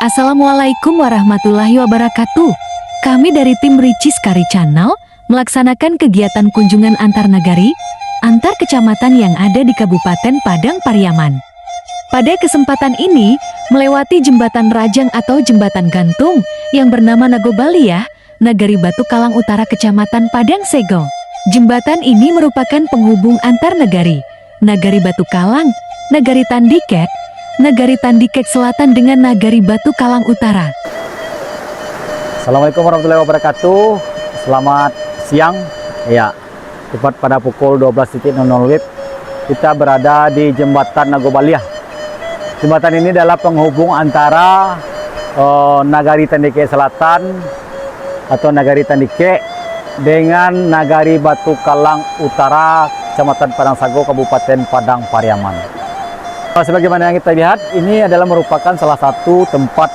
Assalamualaikum warahmatullahi wabarakatuh. Kami dari tim Ricis Kari Channel melaksanakan kegiatan kunjungan antar nagari, antar kecamatan yang ada di Kabupaten Padang Pariaman. Pada kesempatan ini, melewati jembatan Rajang atau jembatan gantung yang bernama Nagobaliyah, Nagari Batu Kalang Utara Kecamatan Padang Sego. Jembatan ini merupakan penghubung antar nagari, Nagari Batu Kalang, Nagari Tandikek, Nagari Tandikek Selatan dengan Nagari Batu Kalang Utara. Assalamualaikum warahmatullahi wabarakatuh. Selamat siang. Ya, tepat pada pukul 12.00 WIB kita berada di jembatan Nagobaliyah. Jembatan ini adalah penghubung antara Nagari Tandikek Selatan atau Nagari Tandikek dengan Nagari Batu Kalang Utara, Kecamatan Padang Sago, Kabupaten Padang Pariaman. Sebagaimana yang kita lihat, ini adalah merupakan salah satu tempat